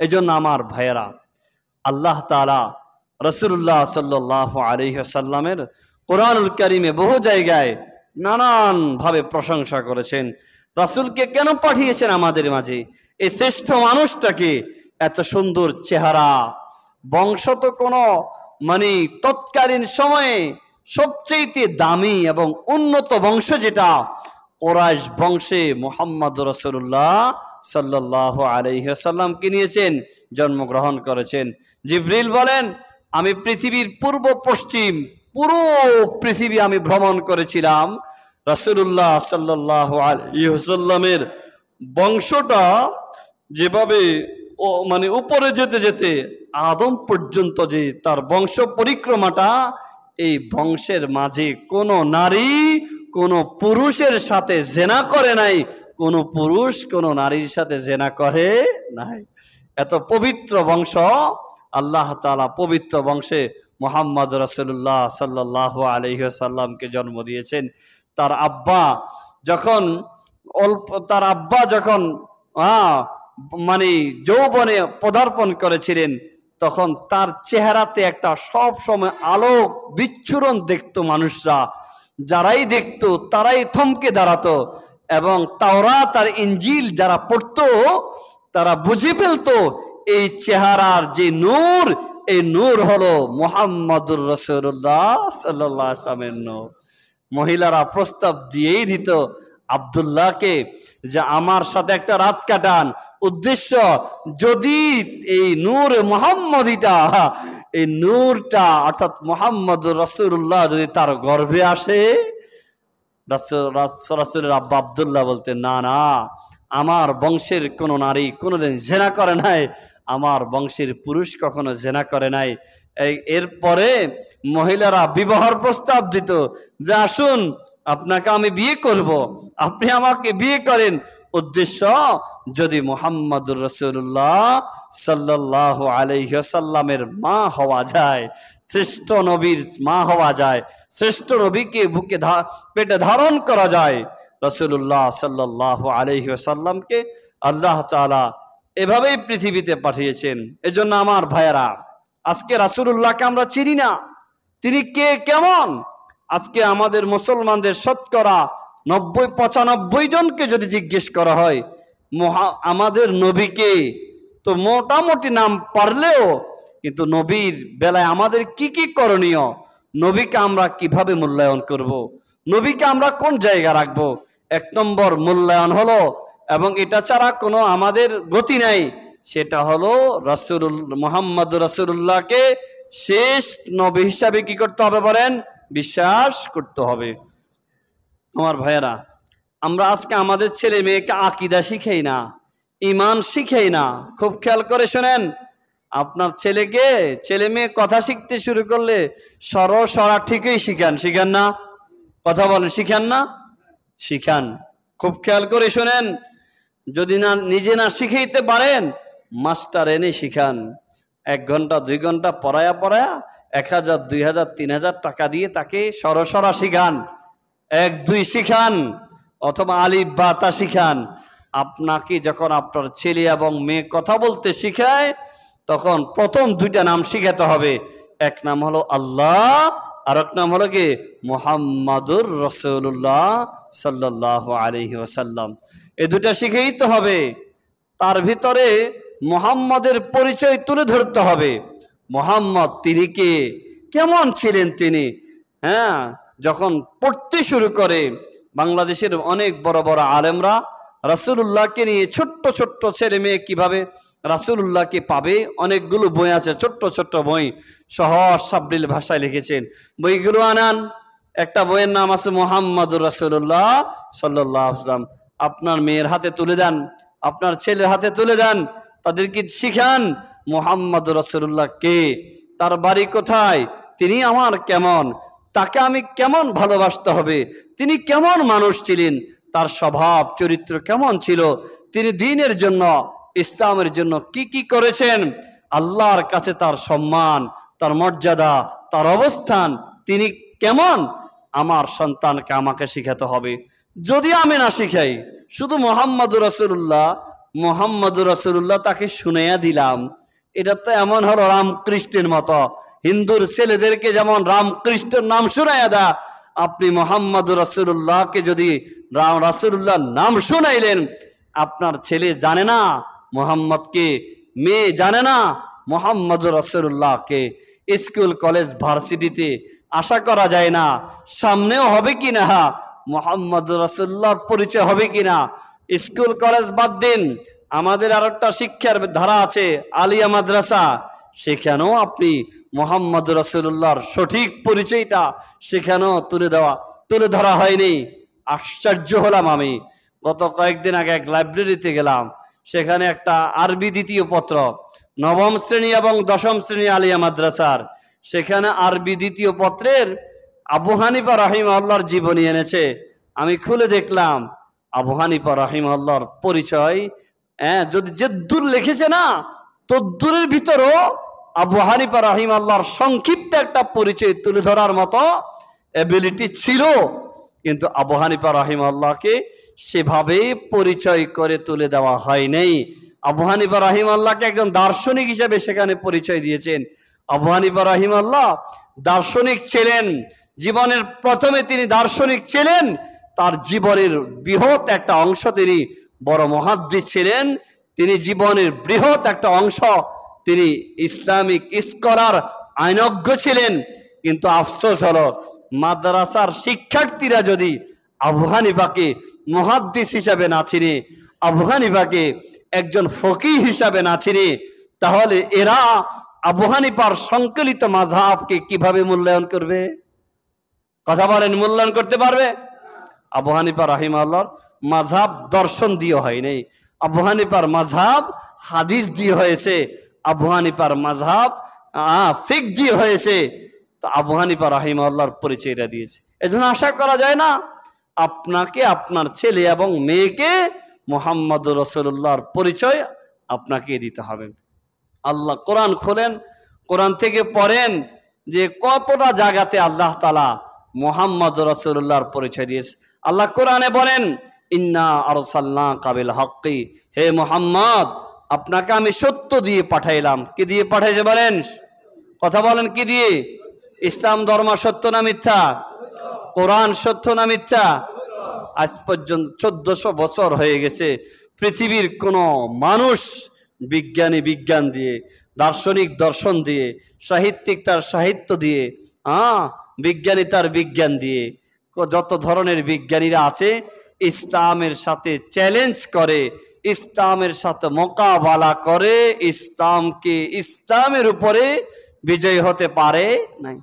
এজন্য আমার ভাইয়েরা, আল্লাহ তাআলা রাসূলুল্লাহ সাল্লাল্লাহু আলাইহি ওয়াসাল্লামের কোরআনুল কারীমে বহু জায়গায় নানান ভাবে প্রশংসা করেছেন। রাসূলকে কেন পাঠিয়েছেন আমাদের মাঝে? এই শ্রেষ্ঠ মানুষটাকে, এত সুন্দর চেহারা, বংশ তো কোনো তৎকালীন সময়ে সবচেয়ে দামি এবং উন্নত বংশ যেটা কুরাইশ বংশে মুহাম্মদ রাসূলুল্লাহ সাল্লাল্লাহু আলাইহি ওয়াসাল্লামকে নিয়েছেন, জন্মগ্রহণ করেছেন। জিবরিল বলেন, আমি পৃথিবীর পূর্ব পশ্চিম পুরো পৃথিবী আমি ভ্রমণ করেছিলাম। রাসূলুল্লাহ সাল্লাল্লাহু আলাইহি ওয়াসাল্লামের বংশটা যেভাবে উপরে যেতে যেতে আদম পর্যন্ত যে তার বংশ পরিক্রমাটা, এই বংশের মাঝে কোনো নারী কোনো পুরুষের সাথে জেনা করে নাই, কোনো পুরুষ কোনো নারীর সাথে জেনা করে নাই। এত পবিত্র বংশ, আল্লাহ তাআলা পবিত্র বংশে মুহাম্মদ রাসূলুল্লাহ সাল্লাল্লাহু আলাইহি ওয়াসাল্লামকে জন্ম দিয়েছেন। তার আব্বা যখন যৌবনে পদার্পণ করেছিলেন, তখন তার চেহারাতে একটা সব সময় আলোক বিচ্ছুরণ দেখতো মানুষরা। যারাই দেখতো তারাই থমকে দাঁড়াতো, এবং তাওরাত আর ইনজিল যারা পড়তো তারা বুঝে ফেলতো এই চেহারার যে নূর, এই নূর হলো মুহাম্মদুর রাসূলুল্লাহ সাল্লাল্লাহু আলাইহি ওয়াসাল্লামের নূর। মহিলারা প্রস্তাব দিয়েই দিত আব্দুল্লাহকে যে আমার সাথে একটা রাত কাটান, উদ্দেশ্য যদি এই নূর মুহাম্মদিটা, এই নূরটা অর্থাৎ মুহাম্মদুর রাসূলুল্লাহ যদি তার গর্ভে আসে। রাসূলের আব্বা আব্দুল্লাহ বলতেন, না না, আমার বংশের কোনো নারী কোনোদিন জেনা করে নাই, আমার বংশের পুরুষ কখনো জেনা করে নাই। এরপরে মহিলারা বিবাহের প্রস্তাব দিত যে আসুন, আপনাকে আমি বিয়ে করব, আপনি আমাকে বিয়ে করেন। উদ্দেশ্য যদি মুহাম্মদুর রাসূলুল্লাহ সাল্লাল্লাহু আলাইহি ওয়াসাল্লামের মা হওয়া যায়, শ্রেষ্ঠ নবীর মা হওয়া যায়, শ্রেষ্ঠ নবীকে বুকে পেটে ধারণ করা যায়। রাসূলুল্লাহ সাল্লাল্লাহু আলাইহি ওয়াসাল্লামকে আল্লাহ তাআলা এভাবেই পৃথিবীতে পাঠিয়েছেন। এজন্য আমার ভাইয়েরা, আজকে রাসূলুল্লাহকে আমরা চিনি না, তিনি কে কেমন। আজকে আমাদের মুসলমানদের শতকরা ৯০-৯৫ জনকে যদি জিজ্ঞেস করা হয় আমাদের নবীকে, তো মোটামুটি নাম পারলেও কিন্তু নবীর বেলায় আমাদের কি কি করণীয়, নবীকে আমরা কিভাবে মূল্যায়ন করব, নবীকে আমরা কোন জায়গা রাখব, ১ নম্বর মূল্যায়ন হলো, এবং এটা ছাড়া কোনো আমাদের গতি নাই, সেটা হলো মুহাম্মদ রাসূলুল্লাহকে শেষ নবী হিসাবে কি করতে হবে বলেন? বিশ্বাস করতে হবে। আমার ভাইয়েরা, আমরা আজকে আমাদের ছেলে মেয়েকে আকীদা শিখাই না, ঈমান শিখাই না। খুব খেয়াল করে শোনেন, আপনার ছেলে মেয়ে কথা শিখতে শুরু করলে সরা ঠিকই শিখান না? কথা বলেন, শিখান না? শিখান। খুব খেয়াল করে শোনেন, যদি না নিজে না শিখাইতে পারেন, মাস্টার এনে শিখান। 1 ঘন্টা 2 ঘন্টা পড়ায়া 1000, 2000, 3000 টাকা দিয়ে তাকে সরা শিখান, 1-2 শিখান, অথবা আলিফ বা তা শিখান। আপনাকে যখন আপনার ছেলে এবং মেয়ে কথা বলতে শিখায়, তখন প্রথম 2টা নাম শিখাতে হবে। 1 নাম হলো আল্লাহ, আর 1 নাম হলো কি? মুহাম্মাদুর রাসূলুল্লাহ সাল্লাল্লাহু আলাইহি ওয়াসাল্লাম। এই 2টা শিখাইতে হবে। তার ভিতরে মুহাম্মাদের পরিচয় তুলে ধরতে হবে। মুহাম্মদ তিনি কে, কেমন ছিলেন তিনি। যখন পড়তে শুরু করে, বাংলাদেশের অনেক বড় বড় আলেমরা রাসূলুল্লাহকে নিয়ে ছোট্ট ছোট্ট ছেলে মেয়ে কিভাবে রাসূলুল্লাহকে পাবে, অনেকগুলো বই আছে, ছোট্ট ছোট্ট বই, সহজ সাবলীল ভাষায় লিখেছেন। বইগুলো আনান। একটা বইয়ের নাম আছে মুহাম্মাদুর রাসূলুল্লাহ সাল্লাল্লাহু আলাইহি ওয়াসাল্লাম। আপনার মেয়ের হাতে তুলে দেন, আপনার ছেলের হাতে তুলে দেন, তাদেরকে শিখান মুহাম্মাদুর রাসূলুল্লাহ কে, তার বাড়ি কোথায়, তিনি আমার কেমন, তাকে আমি কেমন ভালোবাসতে হবে, তিনি কেমন মানুষ ছিলেন, তার স্বভাব চরিত্র কেমন ছিল, তিনি দ্বীনের জন্য, ইসলামের জন্য কি কি করেছেন, আল্লাহর কাছে তার সম্মান, তার মর্যাদা, তার অবস্থান, তিনি কেমন, আমার সন্তানকে আমাকে শিখাতে হবে। যদি আমি না শিখাই, শুধু মুহাম্মাদুর রাসূলুল্লাহ মুহাম্মদুর রাসূলুল্লাহ তাকে শুনাইয়া দিলাম। এটা তো এমন হলো রামকৃষ্ণের মতো, হিন্দুর ছেলেদেরকে যেমন রামকৃষ্ণের নাম শুনাইয়া দা, আপনি মুহাম্মদুর রাসূলুল্লাহকে যদি রাসূলুল্লাহর নাম শুনাইলেন, আপনার ছেলে জানে না মুহাম্মদকে, মেয়ে জানে না মুহাম্মদুর রাসূলুল্লাহকে। স্কুল কলেজ ভার্সিটিতে আশা করা যায় না সামনেও হবে কিনা মুহাম্মদুর রাসূলুল্লাহর পরিচয় হবে কিনা। স্কুল কলেজ বাদ দিন, আমাদের আর একটা শিক্ষার ধারা আছে আলিয়া মাদ্রাসা, সেখানেও আপনি মুহাম্মদুর রাসূলুল্লাহর সঠিক পরিচয়টা সেখানেও তুলে ধরা হয়নি। আশ্চর্য হলাম আমি। গত কয়েকদিন আগে এক লাইব্রেরিতে গেলাম, সেখানে একটা আরবি দ্বিতীয় পত্র, নবম শ্রেণী এবং দশম শ্রেণী আলিয়া মাদ্রাসার, সেখানে আরবি দ্বিতীয় পত্রের আবু হানিফা রাহিমাহুল্লাহর জীবনী এনেছে। আমি খুলে দেখলাম আবু হানিফা রাহিমাহুল্লাহর পরিচয়, যদি জেদ্দুর লিখেছে না, তদ্দুরের ভিতরও আবু হানিফা রাহিমাহুল্লাহর সংক্ষিপ্ত একটা পরিচয় তুলে ধরার মতো এবিলিটি ছিল, কিন্তু আবু হানিফা রাহিমাহুল্লাহকে সেভাবে পরিচয় করে তুলে দেওয়া হয় নাই। আবু হানিফা রাহিমাহুল্লাহকে একজন দার্শনিক হিসেবে সেখানে পরিচয় দিয়েছেন। আবু হানিফা রাহিমাহুল্লাহ দার্শনিক ছিলেন, জীবনের প্রথমে তিনি দার্শনিক ছিলেন, তার জীবনের বৃহৎ একটা অংশ তিনি বড় মুহাদ্দিস ছিলেন। তিনি জীবনের বৃহৎ একটা অংশ তিনি ইসলামিক স্কলার, আইনজ্ঞ ছিলেন। কিন্তু আফসোস হলো মাদ্রাসার শিক্ষার্থীরা যদি আবু হানিফাকে মুহাদ্দিস হিসাবে না চিনে, আবু হানিফাকে একজন ফকিহ হিসাবে না চিনে, তাহলে এরা আবু হানিফার সংকলিত মাযহাবকে কিভাবে মূল্যায়ন করবে? কথা বলেন, মূল্যায়ন করতে পারবে? আবু হানিফা রাহিমাহুল্লাহর মাযহাব দর্শন দিয়ে হয় নাই, আবু হানিফার মাযহাব হাদিস দিয়ে হয়েছে, আবু হানিফার মাযহাব ফিকহ দিয়ে হয়েছে। তো আবু হানিফা রাহিমাহুল্লাহর পরিচয়টা দিয়েছে। এজন্য আশা করা যায় না আপনাকে, আপনার ছেলে এবং মেয়েকে মুহাম্মদুর রাসূলুল্লাহর পরিচয় আপনাকে দিতে হবে। আল্লাহ কোরআন খোলেন, কোরআন থেকে পড়েন যে কতটা জায়গাতে আল্লাহ তাআলা মুহাম্মদুর রাসূলুল্লাহর পরিচয় দিয়েছে। আল্লাহ কোরআনে বলেন, ইন্না আরসালনাকা বিল হাক্কি, হে মুহাম্মদ আপনাকে আমি সত্য দিয়ে পাঠাইলাম। কি দিয়ে পাঠাইছে বলেন? কথা বলেন, কি দিয়ে? ইসলাম ধর্ম সত্য না মিথ্যা? কোরআন সত্য না মিথ্যা? আজ পর্যন্ত 1400 বছর হয়ে গেছে, পৃথিবীর কোনো মানুষ বিজ্ঞানী বিজ্ঞান দিয়ে, দার্শনিক দর্শন দিয়ে, সাহিত্যিক তার সাহিত্য দিয়ে, বিজ্ঞানী তার বিজ্ঞান দিয়ে, যত ধরনের বিজ্ঞানীরা আছে ইসলামের সাথে চ্যালেঞ্জ করে, ইসলামের সাথে মোকাবেলা করে, ইসলামের উপরে বিজয় হতে পারে নাই।